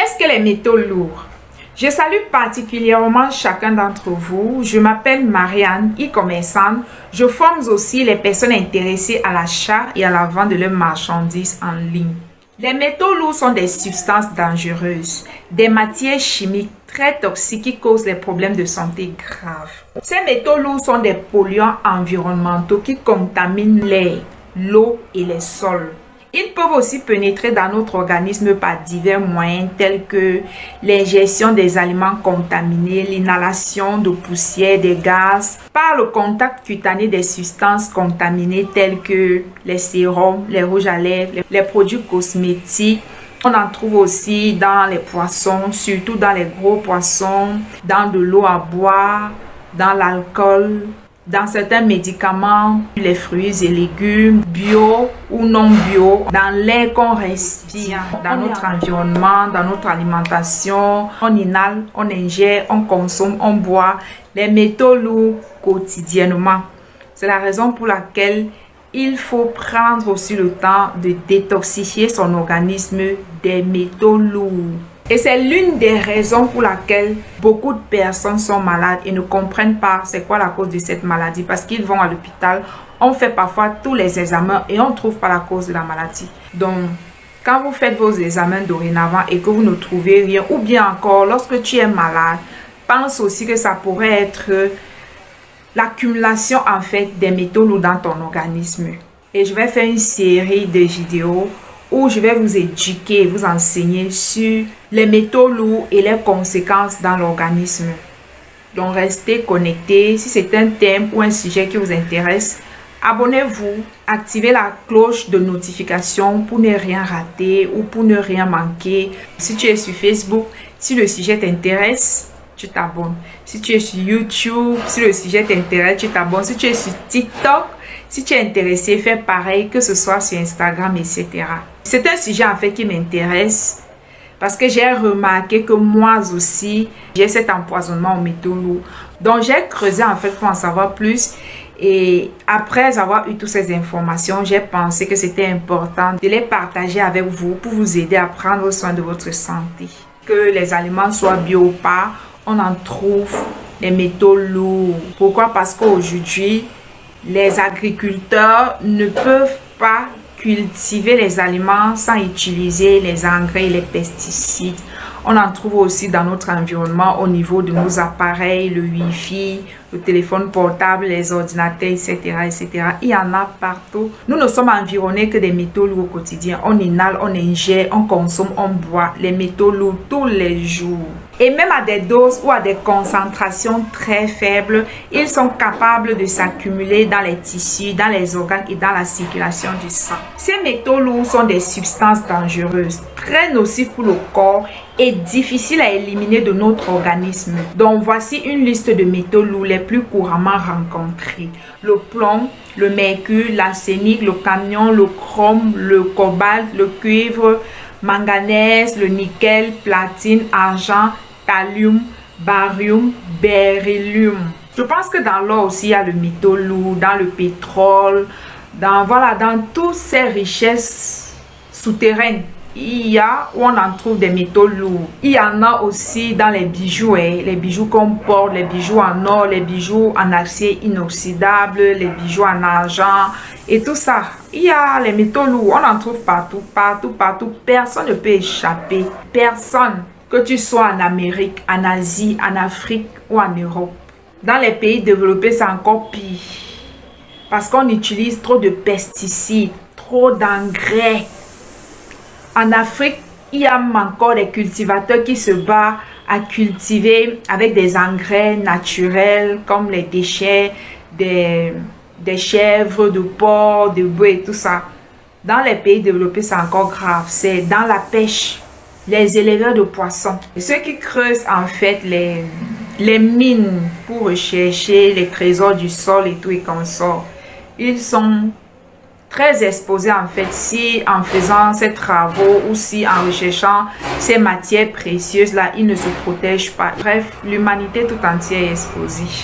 Qu'est-ce que les métaux lourds? Je salue particulièrement chacun d'entre vous. Je m'appelle Marianne, e-commerçante. Je forme aussi les personnes intéressées à l'achat et à la vente de leurs marchandises en ligne. Les métaux lourds sont des substances dangereuses, des matières chimiques très toxiques qui causent des problèmes de santé graves. Ces métaux lourds sont des polluants environnementaux qui contaminent l'air, l'eau et les sols. Ils peuvent aussi pénétrer dans notre organisme par divers moyens tels que l'ingestion des aliments contaminés, l'inhalation de poussière, des gaz, par le contact cutané des substances contaminées telles que les sérums, les rouges à lèvres, les produits cosmétiques. On en trouve aussi dans les poissons, surtout dans les gros poissons, dans de l'eau à boire, dans l'alcool, dans certains médicaments, les fruits et légumes, bio ou non bio, dans l'air qu'on respire, dans notre environnement, dans notre alimentation. On inhale, on ingère, on consomme, on boit les métaux lourds quotidiennement. C'est la raison pour laquelle il faut prendre aussi le temps de détoxifier son organisme des métaux lourds. Et c'est l'une des raisons pour laquelle beaucoup de personnes sont malades et ne comprennent pas c'est quoi la cause de cette maladie. Parce qu'ils vont à l'hôpital, on fait parfois tous les examens et on ne trouve pas la cause de la maladie. Donc, quand vous faites vos examens dorénavant et que vous ne trouvez rien, ou bien encore lorsque tu es malade, pense aussi que ça pourrait être l'accumulation en fait des métaux lourds dans ton organisme. Et je vais faire une série de vidéos où je vais vous éduquer et vous enseigner sur les métaux lourds et leurs conséquences dans l'organisme. Donc restez connectés. Si c'est un thème ou un sujet qui vous intéresse, abonnez-vous, activez la cloche de notification pour ne rien rater ou pour ne rien manquer. Si tu es sur Facebook, si le sujet t'intéresse, tu t'abonnes. Si tu es sur YouTube, si le sujet t'intéresse, tu t'abonnes. Si tu es sur TikTok, si tu es intéressé, fais pareil, que ce soit sur Instagram, etc. C'est un sujet en fait qui m'intéresse parce que j'ai remarqué que moi aussi, j'ai cet empoisonnement aux métaux lourds. Donc, j'ai creusé en fait pour en savoir plus. Et après avoir eu toutes ces informations, j'ai pensé que c'était important de les partager avec vous pour vous aider à prendre soin de votre santé. Que les aliments soient bio ou pas, on en trouve des métaux lourds. Pourquoi? Parce qu'aujourd'hui, les agriculteurs ne peuvent pas cultiver les aliments sans utiliser les engrais et les pesticides. On en trouve aussi dans notre environnement au niveau de nos appareils, le Wi-Fi, le téléphone portable, les ordinateurs, etc., etc. Il y en a partout. Nous ne sommes environnés que des métaux lourds au quotidien. On inhale, on ingère, on consomme, on boit les métaux lourds tous les jours. Et même à des doses ou à des concentrations très faibles, ils sont capables de s'accumuler dans les tissus, dans les organes et dans la circulation du sang. Ces métaux lourds sont des substances dangereuses, très nocives pour le corps et difficiles à éliminer de notre organisme. Donc voici une liste de métaux lourds les plus couramment rencontrés. Le plomb, le mercure, l'arsenic, le cadmium, le chrome, le cobalt, le cuivre, manganèse, le nickel, platine, argent, thallium, barium, beryllium. Je pense que dans l'or aussi il y a le métaux lourd, dans le pétrole, dans toutes ces richesses souterraines. Il y a où on en trouve des métaux lourds. Il y en a aussi dans les bijoux, les bijoux qu'on porte, les bijoux en or, les bijoux en acier inoxydable, les bijoux en argent et tout ça. Il y a les métaux lourds, on en trouve partout, partout, partout. Personne ne peut échapper. Personne. Que tu sois en Amérique, en Asie, en Afrique ou en Europe. Dans les pays développés, c'est encore pire. Parce qu'on utilise trop de pesticides, trop d'engrais. En Afrique, il y a encore des cultivateurs qui se battent à cultiver avec des engrais naturels comme les déchets des chèvres, de porcs, de bœufs et tout ça. Dans les pays développés, c'est encore grave. C'est dans la pêche, les éleveurs de poissons. Et ceux qui creusent en fait les mines pour rechercher les trésors du sol et tout et consorts, ils sont très exposés en fait si en faisant ces travaux ou si en recherchant ces matières précieuses là, ils ne se protègent pas. Bref, l'humanité tout entière est exposée.